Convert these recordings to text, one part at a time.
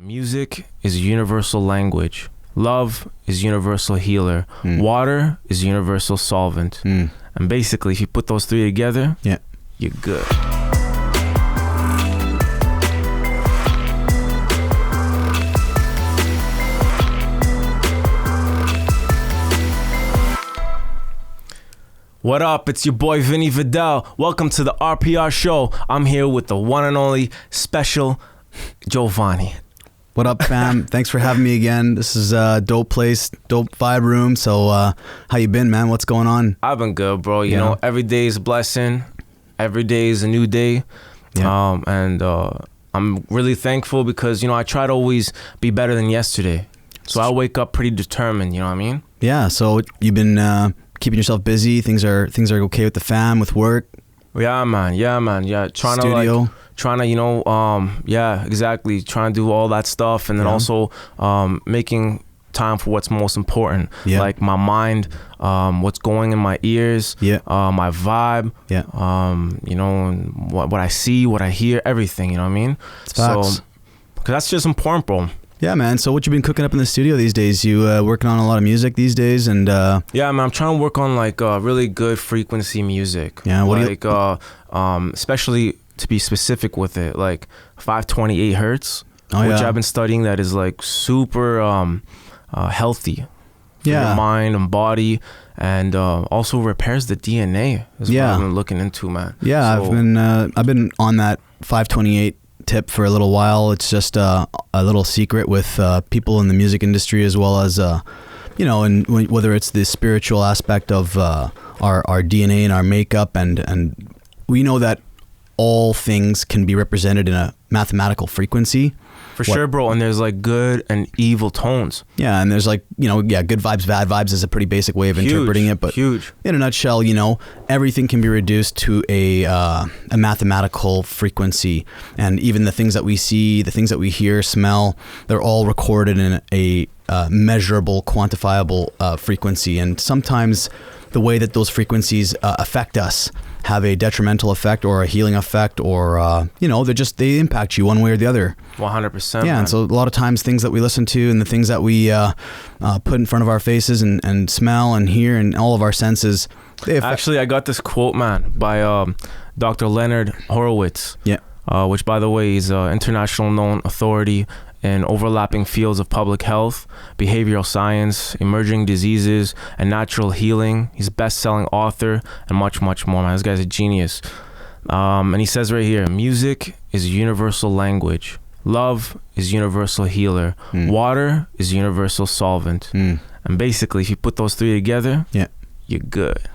Music is a universal language. Love is universal healer. Water is universal solvent. And basically, if you put those three together, you're good. What up? It's your boy Vinny Vidal. Welcome to the RPR show. I'm here with the one and only special Giovanni. What up, fam? Thanks for having me again. This is a dope place, dope vibe room. So how you been, man? What's going on? I've been good, bro. You know, every day is a blessing. Every day is a new day. And I'm really thankful because, you know, I try to always be better than yesterday. So I wake up pretty determined, you know what I mean? Yeah, so you've been keeping yourself busy. Things are okay with the fam, with work? Yeah, man. Trying Studio. Trying to, you know, exactly. Trying to do all that stuff. And then also making time for what's most important. Like my mind, what's going in my ears, my vibe, you know, and what I see, what I hear, everything, you know what I mean? It's facts. So, because that's just important, bro. Yeah, man. So what you been cooking up in the studio these days? You working on a lot of music these days? And yeah, man, I'm trying to work on like really good frequency music. Yeah, what like, do you... especially to be specific with it, like 528 hertz, which I've been studying, that is like super healthy for your mind and body, and also repairs the DNA. Is what I've been looking into, man. Yeah, so, I've been on that 528 tip for a little while. It's just a little secret with people in the music industry, as well as you know, and whether it's the spiritual aspect of our DNA and our makeup, and we know that all things can be represented in a mathematical frequency. For sure, bro. And there's like good and evil tones. Yeah, and there's like, you know, good vibes, bad vibes is a pretty basic way of interpreting it. But in a nutshell, you know, everything can be reduced to a mathematical frequency. And even the things that we see, the things that we hear, smell, they're all recorded in a measurable, quantifiable frequency. And sometimes the way that those frequencies affect us have a detrimental effect or a healing effect, or you know, they impact you one way or the other. 100%. Yeah, and so a lot of times things that we listen to and the things that we put in front of our faces and smell and hear and all of our senses. Actually, I got this quote, man, by Dr. Leonard Horowitz. Which, by the way, is an international known authority in overlapping fields of public health, behavioral science, emerging diseases, and natural healing. He's a best-selling author and much, much more, man. This guy's a genius. And he says right here, music is a universal language. Love is universal healer. Water is universal solvent. And basically, if you put those three together, you're good.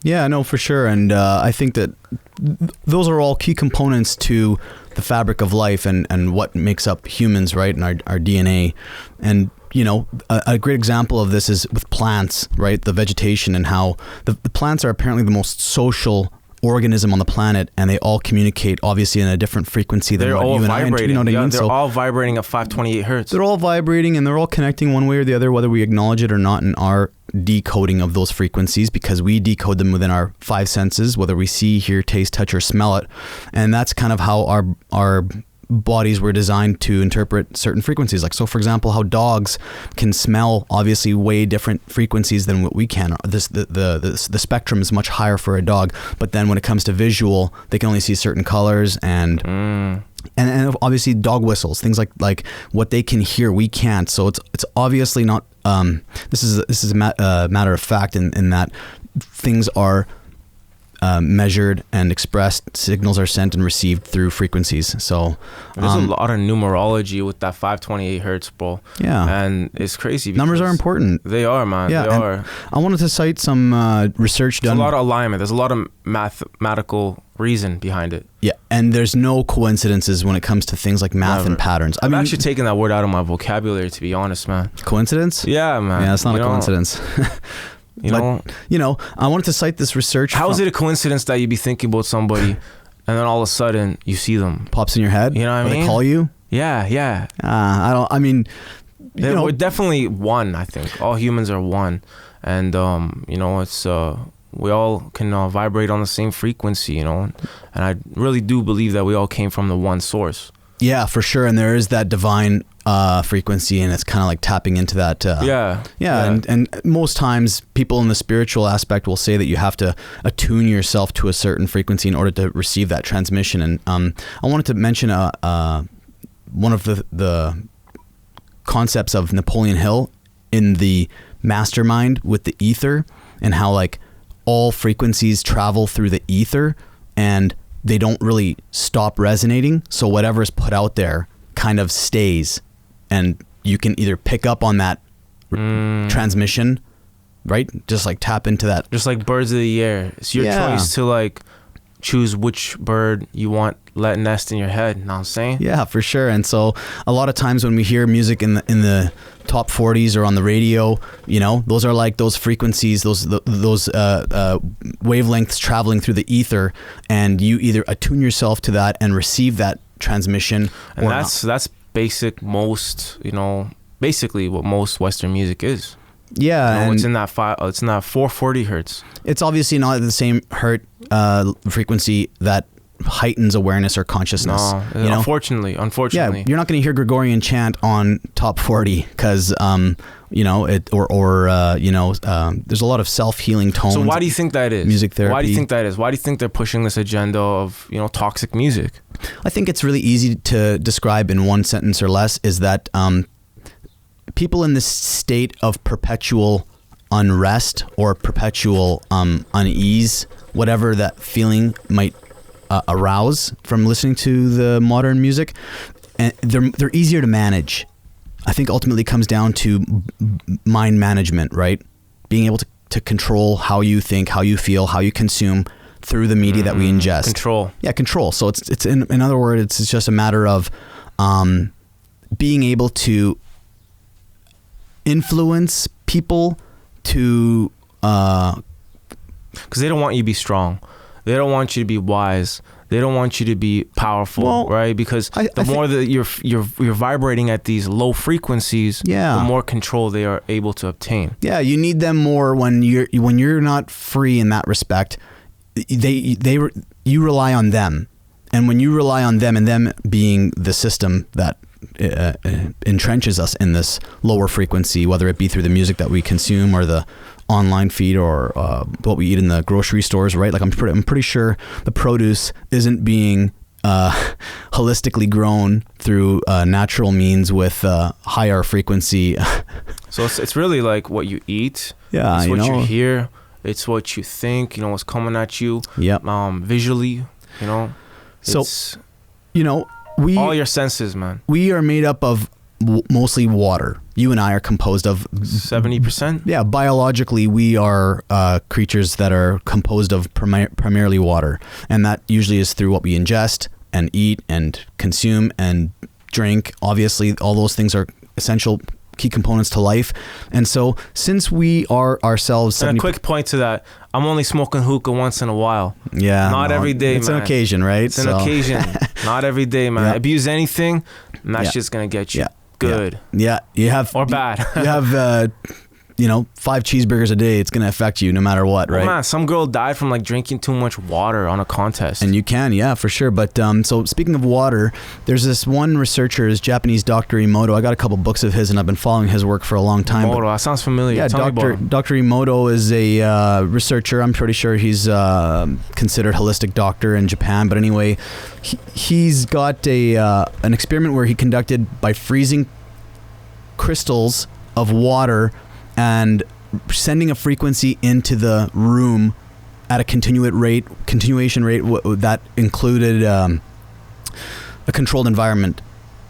Yeah, no, for sure. And I think that those are all key components to the fabric of life and what makes up humans, right, and our DNA. And, you know, a great example of this is with plants, right, the vegetation, and how the plants are apparently the most social organism on the planet, and they all communicate obviously in a different frequency than what you and I, you know what I mean? They're all vibrating at 528 hertz. They're all vibrating, and they're all connecting one way or the other, whether we acknowledge it or not in our decoding of those frequencies, because we decode them within our five senses, whether we see, hear, taste, touch, or smell it. And that's kind of how our bodies were designed to interpret certain frequencies. Like, so for example, how dogs can smell obviously way different frequencies than what we can. The spectrum is much higher for a dog, but then when it comes to visual, they can only see certain colors, and obviously dog whistles, things like what they can hear, we can't. So it's obviously not this is a matter of fact in that things are measured and expressed, signals are sent and received through frequencies. So there's a lot of numerology with that 528 hertz, bro. Yeah, and it's crazy. Numbers are important. They are, man. Yeah, they are. I wanted to cite some research done. There's a lot of alignment. There's a lot of mathematical reason behind it. Yeah, and there's no coincidences when it comes to things like math and patterns. I'm actually taking that word out of my vocabulary, to be honest, man. Coincidence? Yeah, man. Yeah, it's not a coincidence. You know, I wanted to cite this research. How is it a coincidence that you'd be thinking about somebody and then all of a sudden you see them? Pops in your head? You know what I mean? They call you? Yeah. We're definitely one, I think. All humans are one. And, you know, it's, we all can vibrate on the same frequency, you know? And I really do believe that we all came from the one source. Yeah, for sure. And there is that divine frequency, and it's kind of like tapping into that. And most times people in the spiritual aspect will say that you have to attune yourself to a certain frequency in order to receive that transmission. And I wanted to mention one of the concepts of Napoleon Hill in the Mastermind with the ether, and how like all frequencies travel through the ether and they don't really stop resonating. So whatever's put out there kind of stays, and you can either pick up on that transmission, right? Just like tap into that. Just like birds of the air. It's your choice to like choose which bird you want let nest in your head. Know what I'm saying? Yeah, for sure. And so a lot of times when we hear music in the top 40s or on the radio, you know, those are like those frequencies, those wavelengths traveling through the ether, and you either attune yourself to that and receive that transmission. And that's basically what most Western music is. Yeah, you know, and it's in that 440 hertz. It's obviously not the same frequency that heightens awareness or consciousness. No, you know? unfortunately. Yeah, you're not going to hear Gregorian chant on top 40 because there's a lot of self-healing tones. So why do you think that is? Music therapy. Why do you think that is? Why do you think they're pushing this agenda of, you know, toxic music? I think it's really easy to describe in one sentence or less, is that people in this state of perpetual unrest or perpetual unease, whatever that feeling might arouse from listening to the modern music, and they're easier to manage. I think ultimately it comes down to mind management, right? Being able to control how you think, how you feel, how you consume through the media that we ingest. Control. Yeah, control. So it's in other words, it's just a matter of being able to influence people to because they don't want you to be strong. They don't want you to be wise. They don't want you to be powerful, right? Because the more that you're vibrating at these low frequencies, the more control they are able to obtain. Yeah, you need them more when you're not free in that respect. You rely on them, and when you rely on them, and them being the system that entrenches us in this lower frequency, whether it be through the music that we consume or the online feed or what we eat in the grocery stores, right? Like I'm pretty sure the produce isn't being holistically grown through natural means with higher frequency. So it's really like what you eat. Yeah, it's what you hear. It's what you think. You know, what's coming at you. Yeah. Visually. You know. All your senses, man. We are made up of mostly water. You and I are composed of 70%. Yeah, biologically we are creatures that are composed of primarily water, and that usually is through what we ingest and eat and consume and drink. Obviously, all those things are essential key components to life. And so since we are ourselves... And a quick point to that, I'm only smoking hookah once in a while. Yeah. Not every day, it's man. It's an occasion, right? It's an occasion. Not every day, man. Yep. Abuse anything, and that's just going to get you good. Yeah. You have... Or bad. You have... 5 cheeseburgers a day, it's going to affect you no matter what, right? Man, some girl died from like drinking too much water on a contest. And you can, for sure. But so speaking of water, there's this one researcher, is Japanese Dr. Emoto. I got a couple books of his and I've been following his work for a long time. Emoto, that sounds familiar. Yeah, Dr. Emoto is a researcher. I'm pretty sure he's considered holistic doctor in Japan. But anyway, he's got an experiment where he conducted by freezing crystals of water and sending a frequency into the room at a continuation rate that included a controlled environment,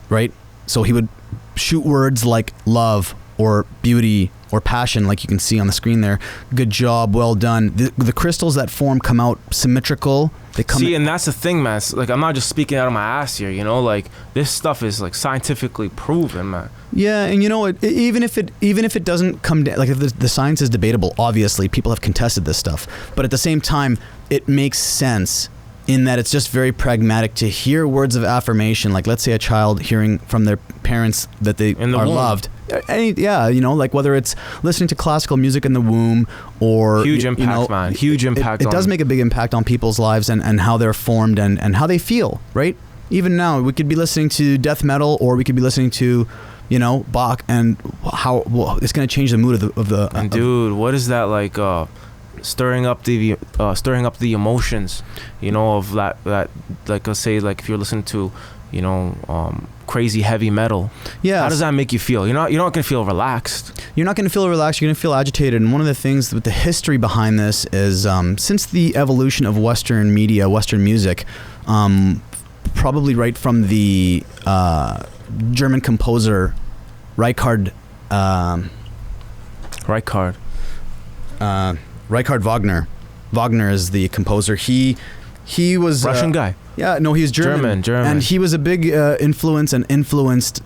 right? So he would shoot words like love or beauty or passion, like you can see on the screen there. Good job, well done. The crystals that form come out symmetrical. They come and that's the thing, man. It's like, I'm not just speaking out of my ass here, like this stuff is like scientifically proven, man. Yeah, and even if it doesn't come down, like if the science is debatable, obviously people have contested this stuff, but at the same time, it makes sense in that it's just very pragmatic to hear words of affirmation. Like let's say a child hearing from their parents that they are loved. Like whether it's listening to classical music in the womb or huge impact, man. Huge impact. It does make a big impact on people's lives and how they're formed and how they feel, right? Even now, we could be listening to death metal, or we could be listening to, you know, Bach, and how it's going to change the mood of the. And dude, what is that like? Stirring up the emotions, you know, of that like, let's say, like if you're listening to, you know, crazy heavy metal. Yeah. How does that make you feel? You're not gonna feel relaxed. You're not gonna feel relaxed. You're gonna feel agitated. And one of the things with the history behind this is, since the evolution of Western media, Western music, probably right from the German composer Richard Wagner. Wagner is the composer. He was Russian guy. Yeah, no, he's German. And he was a big influence and influenced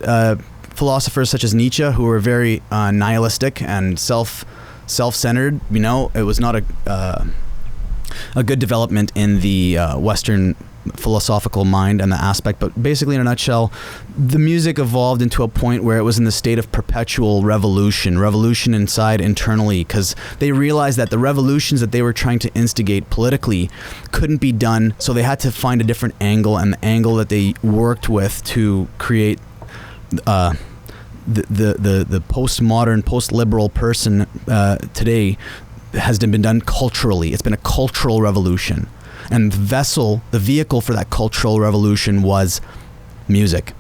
philosophers such as Nietzsche, who were very nihilistic and self-centered. You know, it was not a good development in the Western philosophical mind and the aspect. But basically, in a nutshell, the music evolved into a point where it was in the state of perpetual revolution inside internally, because they realized that the revolutions that they were trying to instigate politically couldn't be done, so they had to find a different angle, and the angle that they worked with to create the postmodern, post-liberal person today has been done culturally. It's been a cultural revolution. And the vehicle for that cultural revolution was music.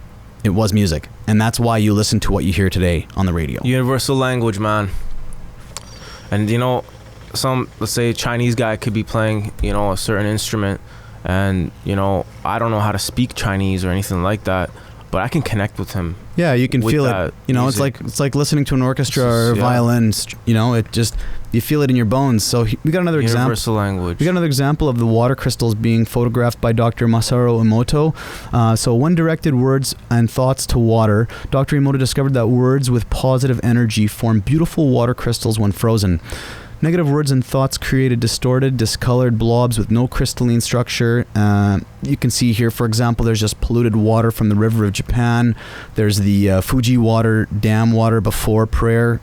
It was music. And that's why you listen to what you hear today on the radio. Universal language, man. And, you know, let's say a Chinese guy could be playing, you know, a certain instrument, and, you know, I don't know how to speak Chinese or anything like that, but I can connect with him. Yeah, you can feel it. You know, music. It's like listening to an orchestra or violin. You know, it just, you feel it in your bones. So we got another example. Universal language. We got another example of the water crystals being photographed by Dr. Masaru Emoto. So when directed words and thoughts to water, Dr. Emoto discovered that words with positive energy form beautiful water crystals when frozen. Negative words and thoughts created distorted, discolored blobs with no crystalline structure. You can see here, for example, there's just polluted water from the river of Japan. There's the Fuji water, dam water before prayer.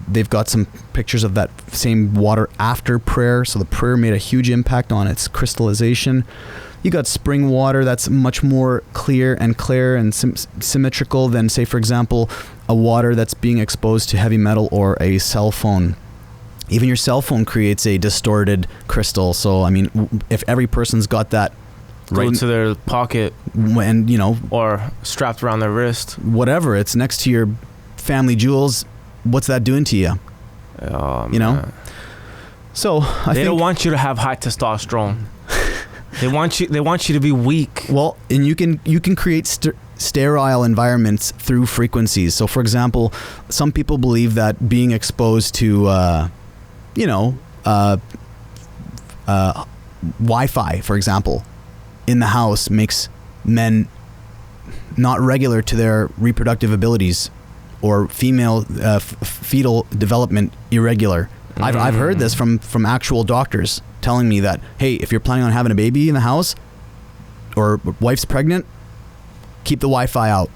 They've got some pictures of that same water after prayer. So the prayer made a huge impact on its crystallization. You got spring water that's much more clear and symmetrical than, say, for example, a water that's being exposed to heavy metal or a cell phone. Even your cell phone creates a distorted crystal. So, I mean, if every person's got that right into their pocket, and, you know, or strapped around their wrist, whatever, it's next to your family jewels, what's that doing to you? You know? So, they don't want you to have high testosterone. They want you to be weak. Well, and you can create sterile environments through frequencies. So, for example, some people believe that being exposed to Wi-Fi, for example, in the house makes men not regular to their reproductive abilities, or female fetal development irregular. I've heard this from actual doctors telling me that, hey, if you're planning on having a baby in the house, or wife's pregnant, keep the Wi-Fi out.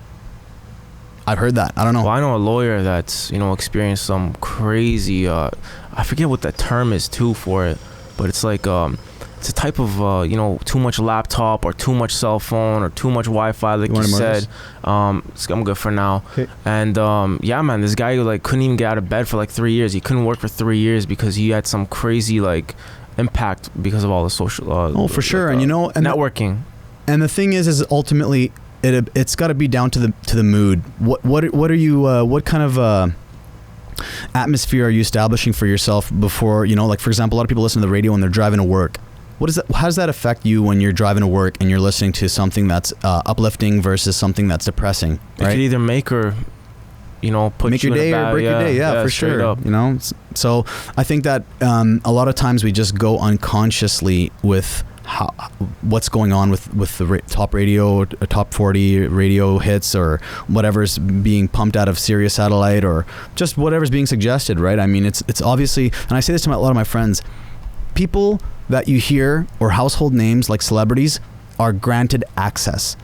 I've heard that. I don't know. Well, I know a lawyer that's, you know, experienced some crazy, I forget what the term is too for it, but it's like, it's a type of, you know, too much laptop or too much cell phone or too much Wi-Fi, like you said. I'm good for now. Okay. And yeah, man, this guy like couldn't even get out of bed for like 3 years. He couldn't work for 3 years because he had some crazy like impact because of all the social. For sure, and you know, and networking. And the thing is ultimately, it's got to be down to the mood. What are you? What kind of atmosphere are you establishing for yourself before, you know, like, for example, a lot of people listen to the radio when they're driving to work. How does that affect you when you're driving to work and you're listening to something that's uplifting versus something that's depressing? Right? It could either make or, you know, make your day or break your day. Yeah, for sure. Up. You know, so I think that a lot of times we just go unconsciously with what's going on with the top radio, top 40 radio hits, or whatever's being pumped out of Sirius satellite, or just whatever's being suggested, right? I mean, it's obviously, and I say this to a lot of my friends, people that you hear, or household names like celebrities, are granted access.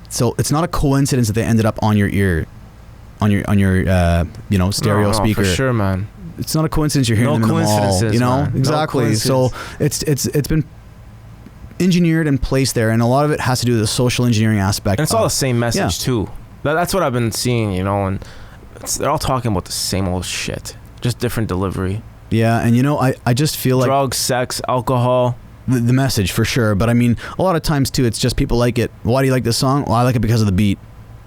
So it's not a coincidence that they ended up on your ear, on your you know, stereo speaker. For sure, man. It's not a coincidence you're hearing them in the mall. You know, man. exactly. So it's been engineered and placed there, and a lot of it has to do with the social engineering aspect. And it's all the same message too. That's what I've been seeing, you know, and they're all talking about the same old shit, just different delivery. Yeah, and you know, I just feel like drugs, sex, alcohol. The message for sure, but I mean, a lot of times too, it's just people like it. Why do you like this song? Well, I like it because of the beat,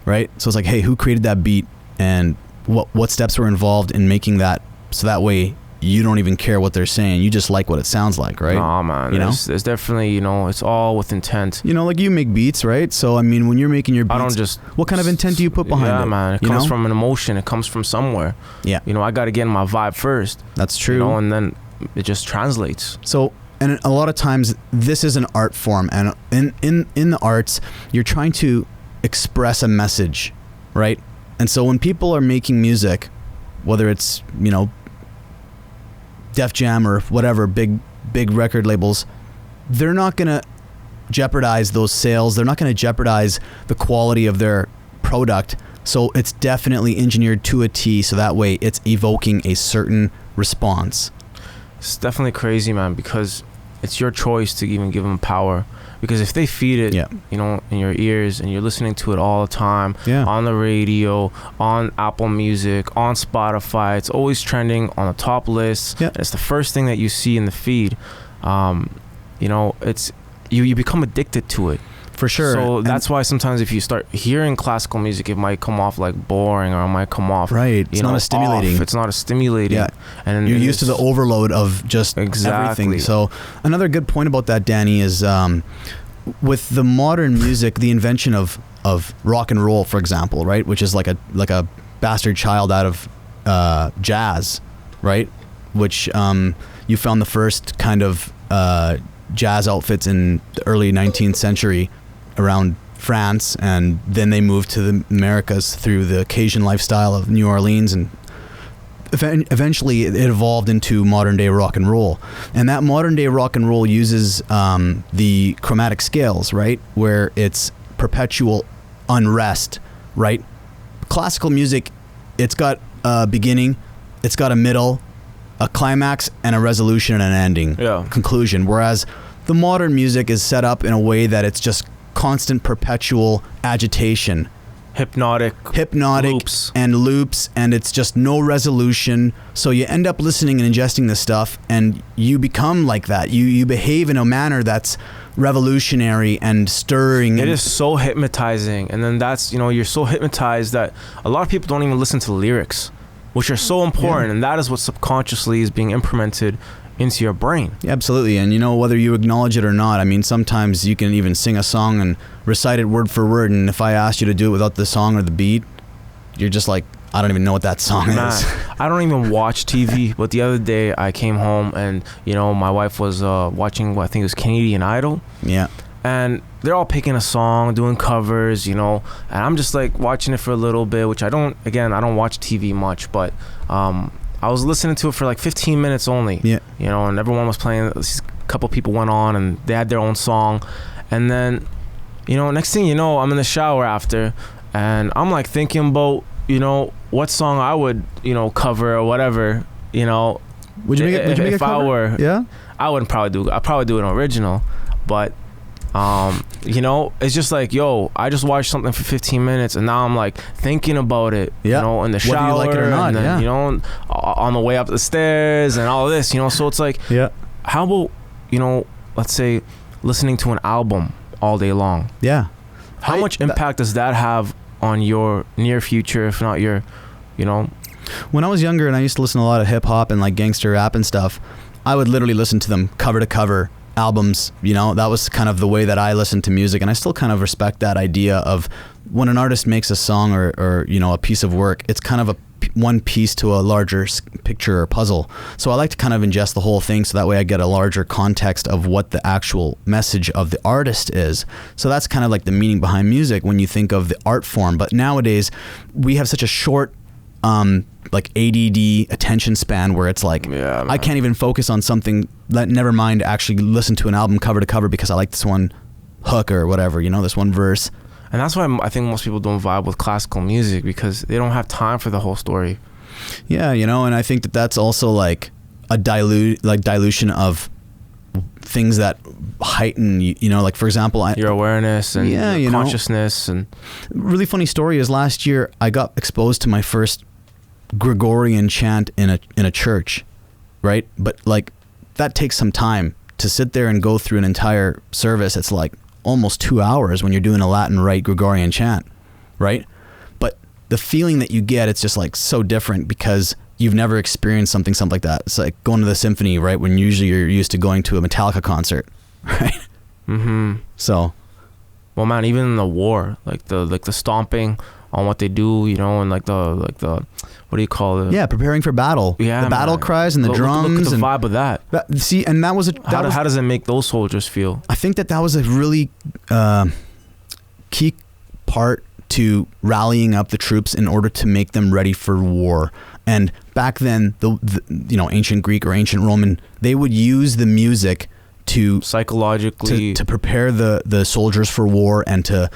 right? So it's like, hey, who created that beat, and what steps were involved in making that, so that way you don't even care what they're saying, you just like what it sounds like, right? Nah, man, you know, there's definitely, you know, it's all with intent. You know, like you make beats, right? So I mean, when you're making your beats, I don't just. What kind of intent do you put behind it? Yeah, man, it comes from an emotion. It comes from somewhere. Yeah, you know, I got to get in my vibe first. That's true. You know, and then it just translates. So. And a lot of times this is an art form, and in the arts, you're trying to express a message, right? And so when people are making music, whether it's, you know, Def Jam or whatever, big record labels, they're not going to jeopardize those sales. They're not going to jeopardize the quality of their product. So it's definitely engineered to a T, so that way it's evoking a certain response. It's definitely crazy, man, because it's your choice to even give them power. Because if they feed it, you know, in your ears, and you're listening to it all the time, on the radio, on Apple Music, on Spotify, it's always trending on the top lists. It's the first thing that you see in the feed. You know, it's you become addicted to it. For sure. So that's why sometimes if you start hearing classical music, it might come off like boring, or it might come off it's not as stimulating. It's not as stimulating. And you're used to the overload of just everything. So another good point about that, Danny, is with the modern music, the invention of rock and roll, for example, right, which is like a bastard child out of jazz, right, which you found the first kind of jazz outfits in the early 19th century around France, and then they moved to the Americas through the Cajun lifestyle of New Orleans, and eventually it evolved into modern day rock and roll. And that modern day rock and roll uses the chromatic scales, right, where it's perpetual unrest, right? Classical music, it's got a beginning, it's got a middle, a climax, and a resolution and an ending, conclusion. Whereas the modern music is set up in a way that it's just constant, perpetual agitation, hypnotic loops, and it's just no resolution. So you end up listening and ingesting this stuff, and you become like that. You behave in a manner that's revolutionary and stirring. It is so hypnotizing, and then that's, you know, you're so hypnotized that a lot of people don't even listen to the lyrics, which are so important, and that is what subconsciously is being implemented into your brain. Yeah, absolutely. And you know, whether you acknowledge it or not, I mean, sometimes you can even sing a song and recite it word for word, and if I asked you to do it without the song or the beat, you're just like, I don't even know what that song is. I don't even watch TV, but the other day I came home and, you know, my wife was watching, I think it was Canadian Idol. Yeah. And they're all picking a song, doing covers, you know, and I'm just like watching it for a little bit, which I don't watch TV much, but I was listening to it for like 15 minutes only. Yeah. You know, and everyone was playing. A couple people went on and they had their own song. And then, you know, next thing you know, I'm in the shower after, and I'm like thinking about, you know, what song I would, you know, cover or whatever, you know. Would you make it if I were, yeah, I wouldn't I'd probably do an original, but you know, it's just like, yo, I just watched something for 15 minutes and now I'm like thinking about it, you know, in the shower, whether you like it or not, and then, you know, on the way up the stairs and all this, you know. So it's like, how about, you know, let's say listening to an album all day long? How much impact does that have on your near future, if not your, you know? When I was younger and I used to listen to a lot of hip hop and like gangster rap and stuff, I would literally listen to them cover to cover, albums, you know. That was kind of the way that I listened to music, and I still kind of respect that idea of when an artist makes a song or you know, a piece of work, it's kind of one piece to a larger picture or puzzle. So I like to kind of ingest the whole thing, so that way I get a larger context of what the actual message of the artist is. So that's kind of like the meaning behind music when you think of the art form. But nowadays we have such a short like ADD attention span where it's like, I can't even focus on something, never mind actually listen to an album cover to cover because I like this one hook or whatever, you know, this one verse. And that's why I think most people don't vibe with classical music, because they don't have time for the whole story. Yeah, you know, and I think that that's also like a dilution of things that heighten, you know, like for example, your awareness and your consciousness. And really funny story is last year I got exposed to my first Gregorian chant in a church, right? But like that takes some time to sit there and go through an entire service. It's like almost 2 hours when you're doing a Latin Rite Gregorian chant, right? But the feeling that you get, it's just like so different because you've never experienced something like that. It's like going to the symphony, right? When usually you're used to going to a Metallica concert, right? Mm-hmm. So, well, man, even in the war, like the stomping on what they do, you know, and like the what do you call it? Yeah, preparing for battle. Yeah, the battle cries and the drums. Look at the and vibe of that. See, and that was how does it make those soldiers feel? I think that was a really key part to rallying up the troops in order to make them ready for war. And back then, the you know, ancient Greek or ancient Roman, they would use the music to psychologically to prepare the soldiers for war and to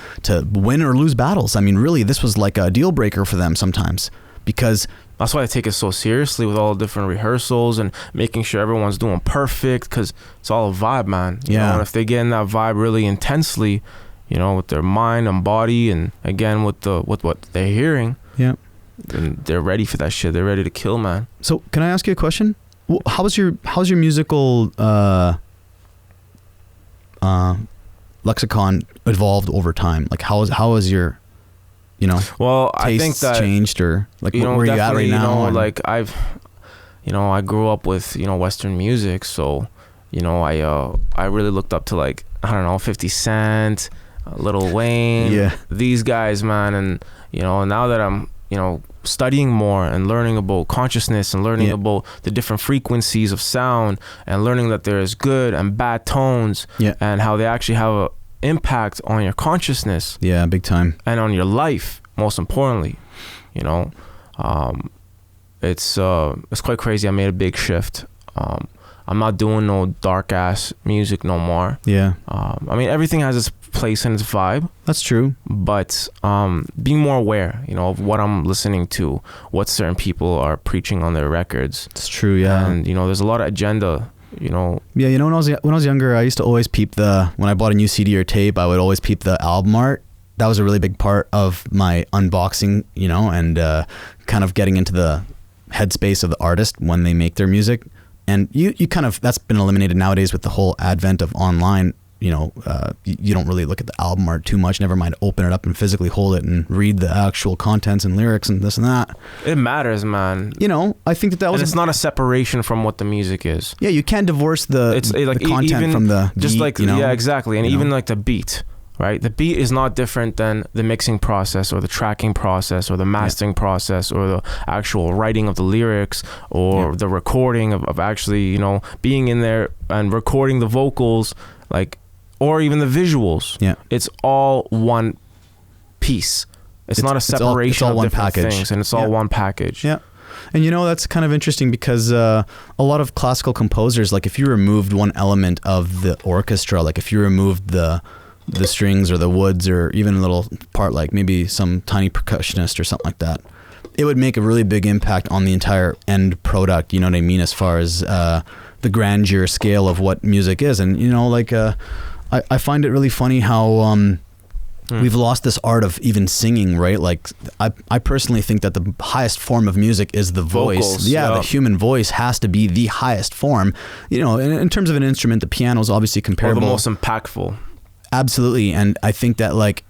win or lose battles. I mean, really, this was like a deal breaker for them sometimes, because that's why I take it so seriously with all the different rehearsals and making sure everyone's doing perfect, because it's all a vibe, man. You know, and if they get in that vibe really intensely, you know, with their mind and body, and again with what they're hearing, then they're ready for that shit. They're ready to kill, man. So can I ask you a question? How's your musical lexicon evolved over time? Like how has your, you know, I think that changed, or like where are you at right now? You know, like I grew up with, you know, Western music, so you know, I really looked up to, like, I don't know, 50 Cent, Lil Wayne, these guys, man. And you know, now that I'm, you know, studying more and learning about consciousness and learning about the different frequencies of sound and learning that there's good and bad tones and how they actually have an impact on your consciousness, big time, and on your life, most importantly, you know, it's quite crazy. I made a big shift. I'm not doing no dark ass music no more. I mean, everything has its place and its vibe. That's true. But being more aware, you know, of what I'm listening to, what certain people are preaching on their records. It's true, yeah. And you know, there's a lot of agenda, you know. Yeah, you know, when I was younger, I used to always peep when I bought a new CD or tape, I would always peep the album art. That was a really big part of my unboxing, you know, and kind of getting into the headspace of the artist when they make their music. And you kind of, that's been eliminated nowadays with the whole advent of online. You know, you don't really look at the album art too much. Never mind open it up and physically hold it and read the actual contents and lyrics and this and that. It matters, man. You know, I think that was... And it's not a separation from what the music is. Yeah, you can't divorce the content even from the just beat, like, you know? Yeah, exactly. And even like the beat, right? The beat is not different than the mixing process or the tracking process or the mastering process or the actual writing of the lyrics or the recording of actually, you know, being in there and recording the vocals, like, or even the visuals. It's all one piece. It's not a separation of different things, and it's all one package. And you know, that's kind of interesting because a lot of classical composers, like if you removed one element of the orchestra, like if you removed the strings or the woods or even a little part, like maybe some tiny percussionist or something like that, it would make a really big impact on the entire end product, you know what I mean, as far as the grandeur scale of what music is. And you know, like I find it really funny how we've lost this art of even singing, right? Like I personally think that the highest form of music is the voice. Vocals, the human voice has to be the highest form. You know, in terms of an instrument, the piano is obviously comparable. Or the most impactful. Absolutely. And I think that like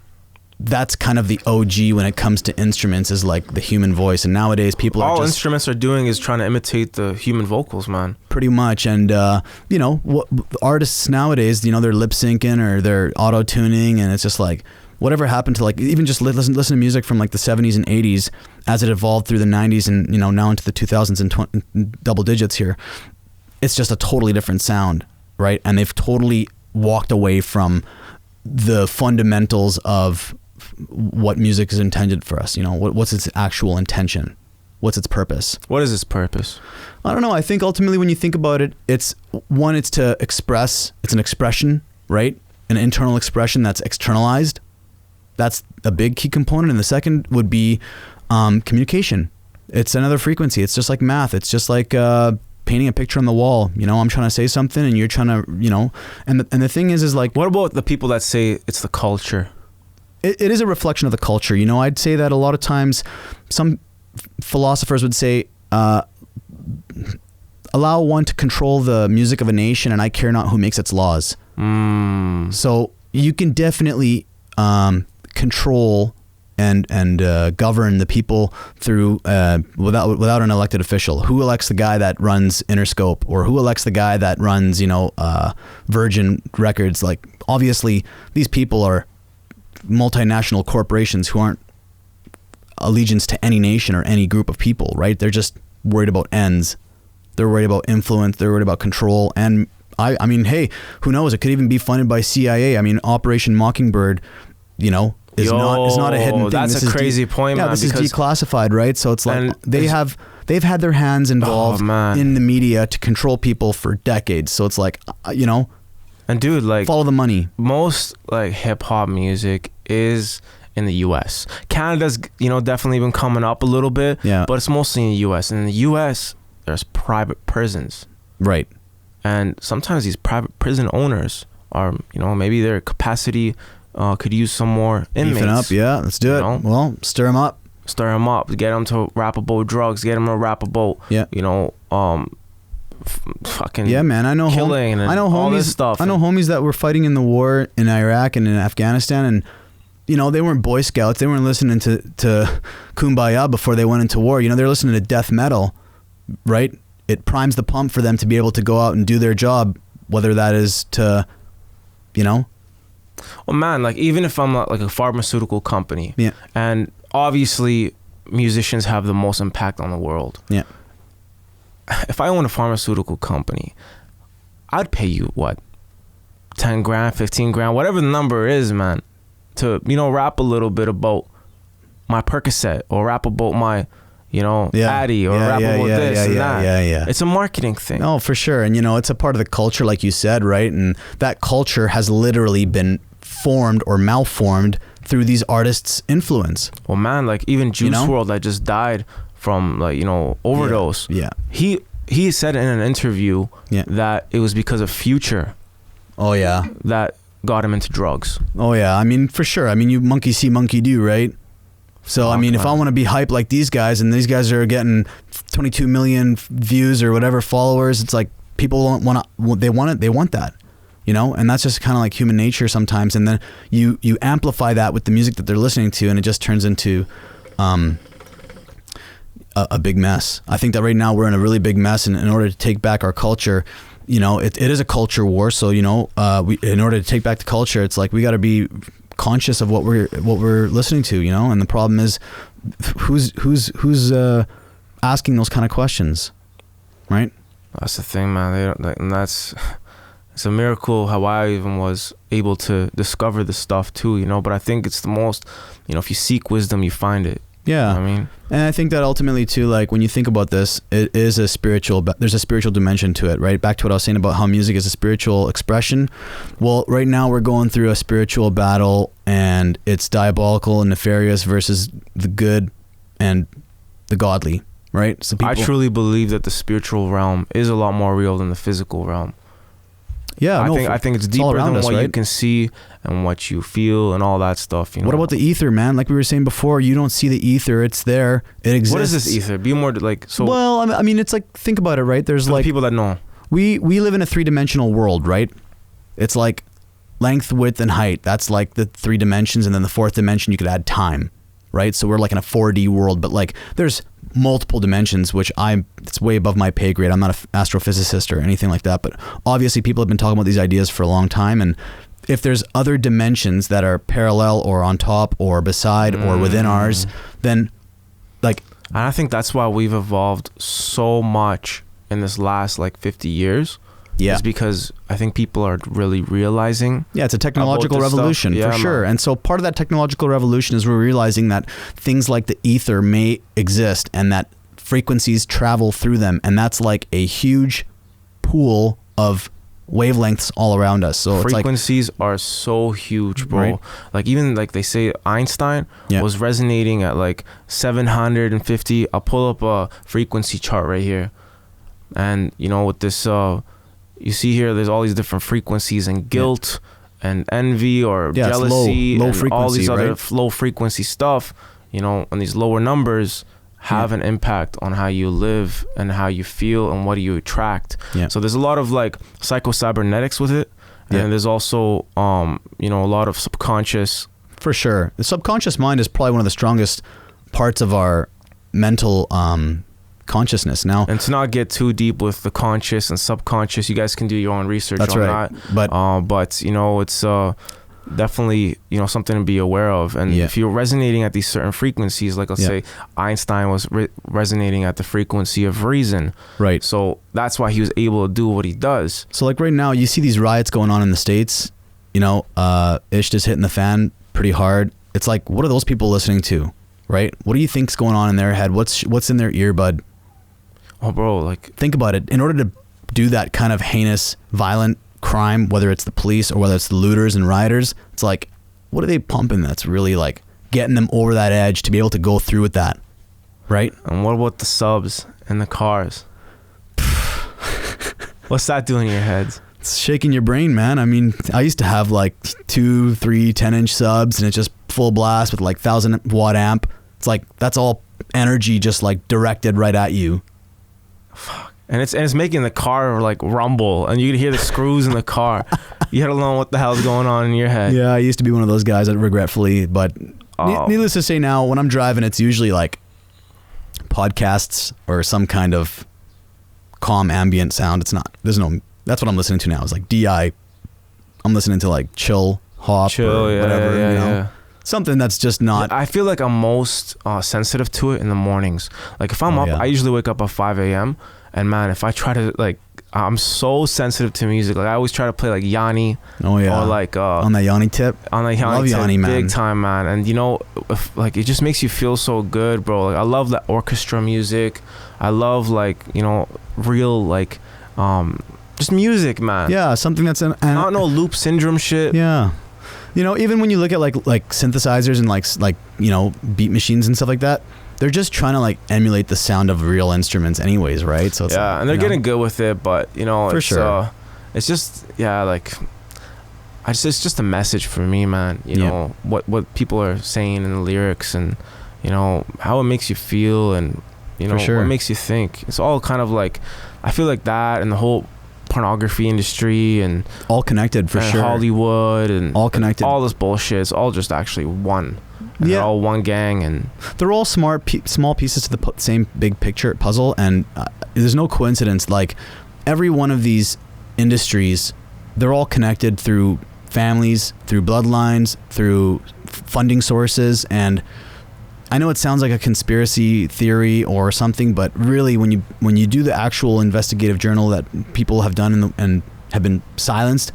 that's kind of the OG when it comes to instruments, is like the human voice. And nowadays people all instruments are doing is trying to imitate the human vocals, man. Pretty much. And you know, what artists nowadays, you know, they're lip syncing or they're auto tuning, and it's just like whatever happened to like even just listen to music from like the 70s and 80s as it evolved through the 90s and, you know, now into the 2000s and double digits here. It's just a totally different sound, right? And they've totally walked away from the fundamentals of what music is intended for us. You know, what's its actual intention? What's its purpose? What is its purpose? I don't know. I think ultimately when you think about it, it's to express, it's an expression, right? An internal expression that's externalized. That's a big key component. And the second would be communication. It's another frequency. It's just like math. It's just like painting painting a picture on the wall. You know, I'm trying to say something and you're trying to, you know, and the thing is like, what about the people that say it's the culture? It is a reflection of the culture. You know, I'd say that a lot of times some philosophers would say, allow one to control the music of a nation, and I care not who makes its laws. So you can definitely control and govern the people through without an elected official. Who elects the guy that runs Interscope, or who elects the guy that runs, you know, Virgin Records? Like, obviously these people are multinational corporations who aren't allegiance to any nation or any group of people, right? They're just worried about ends. They're worried about influence. They're worried about control. And I mean, hey, who knows? It could even be funded by CIA. I mean, Operation Mockingbird, you know, is not a hidden thing. That's a crazy point, man. Yeah, this is declassified, right? So it's like they've had their hands involved in the media to control people for decades. So it's like, you know, and dude, like, follow the money. Most like hip hop music is in the US. Canada's, you know, definitely been coming up a little bit, yeah, but it's mostly in the US. And in the US, there's private prisons, right? And sometimes these private prison owners are, you know, maybe their capacity could use some more inmates. Beefing up, yeah, let's do it. Know? Well, stir them up, get them to rap about drugs, get them to rap about, you know, fucking, yeah, man. I know killing and all this stuff. I know homies that were fighting in the war in Iraq and in Afghanistan, and you know, they weren't Boy Scouts. They weren't listening to Kumbaya before they went into war. You know, they're listening to death metal, right? It primes the pump for them to be able to go out and do their job, whether that is to, you know. Well, man, like, even if I'm like a pharmaceutical company, yeah, and obviously musicians have the most impact on the world. Yeah. If I own a pharmaceutical company, I'd pay you what, 10 grand, 15 grand, whatever the number is, man, to, you know, rap a little bit about my Percocet, or rap about my, you know, Addy, or rap about this and that. Yeah. It's a marketing thing. No, for sure. And, you know, it's a part of the culture, like you said, right? And that culture has literally been formed or malformed through these artists' influence. Well, man, like even Juice WRLD that just died from, like, you know, overdose. Yeah. He said in an interview that it was because of Future. Oh, yeah. That got him into drugs. Oh, yeah. I mean, for sure. I mean, you monkey see, monkey do, right? So, I mean, if I want to be hyped like these guys, and these guys are getting 22 million views or whatever followers, it's like people don't want to, they want that, you know? And that's just kind of like human nature sometimes. And then you amplify that with the music that they're listening to, and it just turns into a big mess. I think that right now we're in a really big mess, and in order to take back our culture, you know, it is a culture war. So, you know, in order to take back the culture, it's like we got to be conscious of what we're listening to, you know. And the problem is, who's asking those kind of questions, right? That's the thing, man. They don't, like, and it's a miracle how I even was able to discover this stuff too, you know. But I think it's the most, you know, if you seek wisdom, you find it. Yeah, you know what I mean, and I think that ultimately too, like when you think about this, it is a spiritual. There's a spiritual dimension to it, right? Back to what I was saying about how music is a spiritual expression. Well, right now we're going through a spiritual battle, and it's diabolical and nefarious versus the good and the godly, right? So I truly believe that the spiritual realm is a lot more real than the physical realm. Yeah, I think it's deeper than what you can see and what you feel and all that stuff. You know? What about the ether, man? Like we were saying before, you don't see the ether; it's there, it exists. What is this ether? Be more like so. Well, I mean, it's like, think about it, right? There's like people that know. We live in a 3-dimensional world, right? It's like length, width, and height. That's like the 3 dimensions, and then the 4th dimension you could add time, right? So we're like in a 4D world, but like there's multiple dimensions, which it's way above my pay grade. I'm not an astrophysicist or anything like that, but obviously people have been talking about these ideas for a long time. And if there's other dimensions that are parallel or on top or beside or within ours, then like, and I think that's why we've evolved so much in this last like 50 years. Yeah. Is because I think people are really realizing. Yeah, it's a technological revolution for sure. Man. And so part of that technological revolution is we're realizing that things like the ether may exist and that frequencies travel through them. And that's like a huge pool of wavelengths all around us. So frequencies are so huge, bro. Right? Like even like they say Einstein was resonating at like 750. I'll pull up a frequency chart right here. And you know, with this, you see here, there's all these different frequencies and guilt and envy or jealousy, low and frequency, all these other right? low frequency stuff. You know, and these lower numbers have an impact on how you live and how you feel and what do you attract. So there's a lot of like psycho-cybernetics with it, and there's also you know, a lot of subconscious. For sure, the subconscious mind is probably one of the strongest parts of our mental consciousness. Now, and to not get too deep with the conscious and subconscious, you guys can do your own research on that. But you know, it's definitely, you know, something to be aware of. And if you're resonating at these certain frequencies, like let's say Einstein was resonating at the frequency of reason, right? So that's why he was able to do what he does. So like right now, you see these riots going on in the States. You know, ish just hitting the fan pretty hard. It's like, what are those people listening to, right? What do you think's going on in their head? What's in their earbud? Oh, bro, like, think about it. In order to do that kind of heinous, violent crime, whether it's the police or whether it's the looters and rioters, it's like, what are they pumping that's really like getting them over that edge to be able to go through with that, right? And what about the subs and the cars? What's that doing in your heads? It's shaking your brain, man. I mean, I used to have like 2, 3, 10-inch subs, and it's just full blast with like 1,000-watt amp. It's like, that's all energy just like directed right at you. Fuck. And it's making the car like rumble, and you can hear the screws in the car. You gotta know what the hell's going on in your head. Yeah, I used to be one of those guys that regretfully, but needless to say, now when I'm driving, it's usually like podcasts or some kind of calm ambient sound. It's not, that's what I'm listening to now. It's like DI. I'm listening to like chill hop or whatever, you know? Something that's just not. I feel like I'm most sensitive to it in the mornings. Like if I'm up, I usually wake up at 5 a.m. And man, if I try to like, I'm so sensitive to music. Like I always try to play like Yanni. Oh yeah. Or like on that Yanni tip. On that Yanni tip, Yanni, man. Big time, man. And you know, like it just makes you feel so good, bro. Like I love that orchestra music. I love like, you know, real like, just music, man. Yeah, something that's I don't know, loop syndrome shit. Yeah. You know, even when you look at like synthesizers and like you know, beat machines and stuff like that, they're just trying to like emulate the sound of real instruments anyways, right? So it's and they're getting good with it, but you know, for sure, it's just like it's just a message for me, man. You know, what people are saying in the lyrics, and you know how it makes you feel, and you know what makes you think. It's all kind of like, I feel like that, and the whole pornography industry, and all connected for sure. Hollywood and all connected. All this bullshit. It's all just actually one. And they're all one gang, and they're all small pieces to the same big picture puzzle. And there's no coincidence. Like every one of these industries, they're all connected through families, through bloodlines, through funding sources. And I know it sounds like a conspiracy theory or something, but really, when you do the actual investigative journal that people have done and have been silenced,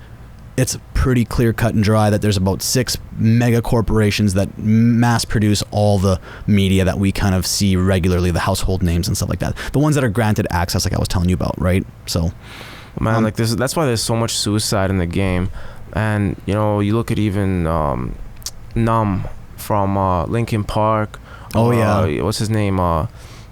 it's pretty clear cut and dry that there's about 6 mega corporations that mass produce all the media that we kind of see regularly, the household names and stuff like that. The ones that are granted access, like I was telling you about, right? So, man, like that's why there's so much suicide in the game. And you know, you look at even Numb from Linkin Park. Oh yeah, what's his name?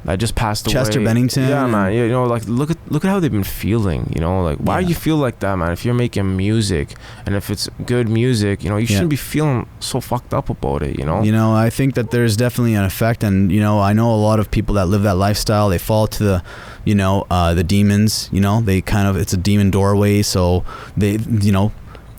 That just passed away. Chester Bennington. Yeah, man. You know, like look at how they've been feeling. You know, like why do you feel like that, man? If you're making music and if it's good music, you know, you shouldn't be feeling so fucked up about it. You know. You know, I think that there's definitely an effect, and you know, I know a lot of people that live that lifestyle. They fall to the, you know, the demons. You know, they kind of, it's a demon doorway. So they, you know.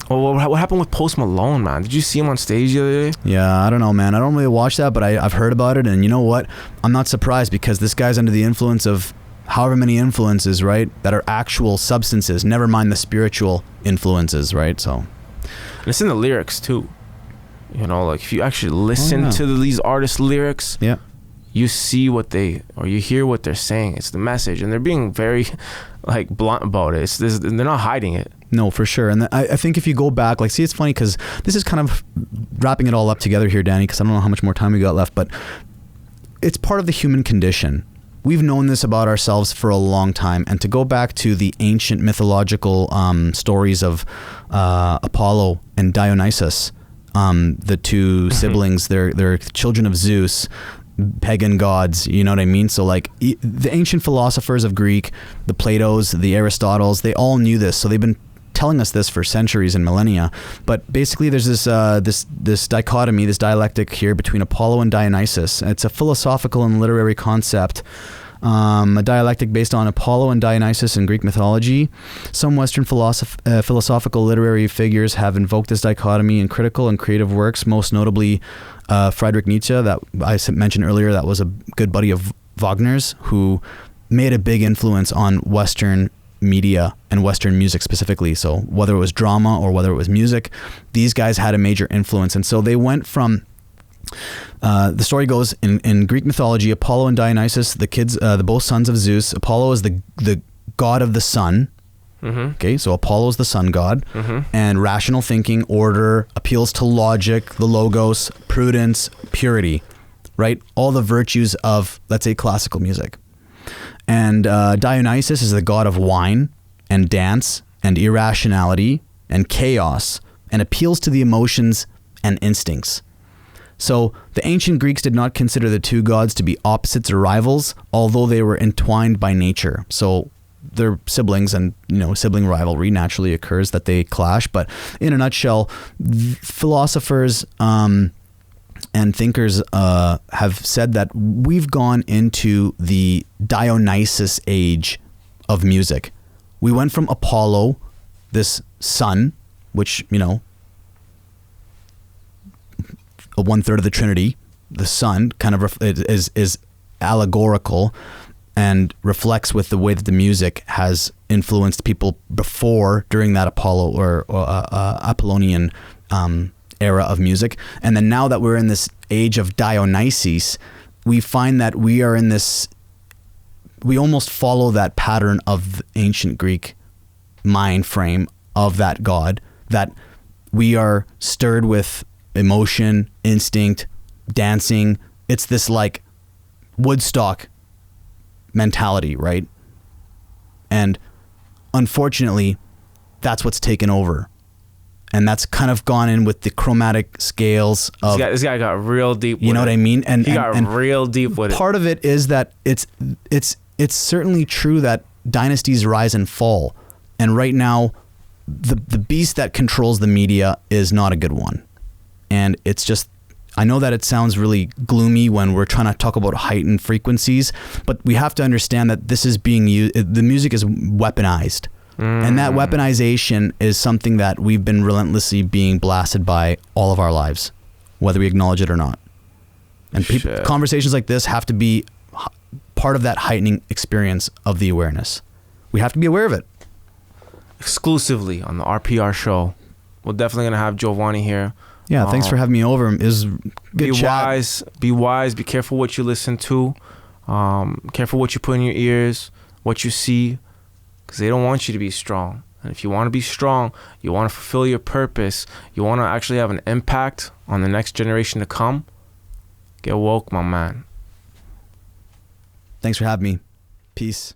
Well, what happened with Post Malone, man? Did you see him on stage the other day? Yeah, I don't know, man. I don't really watch that, but I've heard about it, and you know what? I'm not surprised because this guy's under the influence of however many influences, right? That are actual substances. Never mind the spiritual influences, right? So, and it's in the lyrics too. You know, like if you actually listen to these artists' lyrics, you see what you hear what they're saying. It's the message, and they're being very like blunt about it. They're not hiding it. No, for sure. And I think if you go back, like, see, it's funny because this is kind of wrapping it all up together here, Danny, because I don't know how much more time we got left, but it's part of the human condition. We've known this about ourselves for a long time. And to go back to the ancient mythological stories of Apollo and Dionysius, the two siblings, they're children of Zeus. pagan gods, you know what I mean? So like the ancient philosophers of Greek, the Platos, the Aristotles, they all knew this. So they've been telling us this for centuries and millennia. But basically there's this dichotomy, this dialectic here between Apollo and Dionysus. It's a philosophical and literary concept, a dialectic based on Apollo and Dionysus in Greek mythology. Some Western philosophical literary figures have invoked this dichotomy in critical and creative works, most notably Friedrich Nietzsche, that I mentioned earlier, that was a good buddy of Wagner's, who made a big influence on Western media and Western music specifically. So whether it was drama or whether it was music, these guys had a major influence. And so they went from, the story goes in Greek mythology, Apollo and Dionysus, the both sons of Zeus. Apollo is the god of the sun. Mm-hmm. Okay, so Apollo is the sun god, and rational thinking, order, appeals to logic, the logos, prudence, purity, right? All the virtues of, let's say, classical music. And Dionysus is the god of wine and dance and irrationality and chaos, and appeals to the emotions and instincts. So the ancient Greeks did not consider the two gods to be opposites or rivals, although they were entwined by nature. So they're siblings, and sibling rivalry naturally occurs that they clash. But in a nutshell, philosophers and thinkers have said that we've gone into the Dionysus age of music. We went from Apollo, this sun, which, a 1/3 of the Trinity, the sun kind of is allegorical and reflects with the way that the music has influenced people before, during that Apollo or Apollonian era of music. And then now that we're in this age of Dionysus, we find that we are in this, we almost follow that pattern of the ancient Greek mind frame of that god, that we are stirred with emotion, instinct, dancing. It's this like Woodstock mentality, right? And unfortunately, that's what's taken over. And that's kind of gone in with the chromatic scales of... This guy got real deep with it. You know what I mean? And he got real deep with it. Part of it is that it's certainly true that dynasties rise and fall. And right now, the beast that controls the media is not a good one. And it's just... I know that it sounds really gloomy when we're trying to talk about heightened frequencies, but we have to understand that this is being used, the music is weaponized. And that weaponization is something that we've been relentlessly being blasted by all of our lives, whether we acknowledge it or not. And conversations like this have to be part of that heightening experience of the awareness. We have to be aware of it. Exclusively on the RPR show. We're definitely going to have Giovanni here. Yeah, thanks for having me over. It was good chat. Be wise. Be careful what you listen to. Careful what you put in your ears, what you see, because they don't want you to be strong. And if you want to be strong, you want to fulfill your purpose, you want to actually have an impact on the next generation to come, get woke, my man. Thanks for having me. Peace.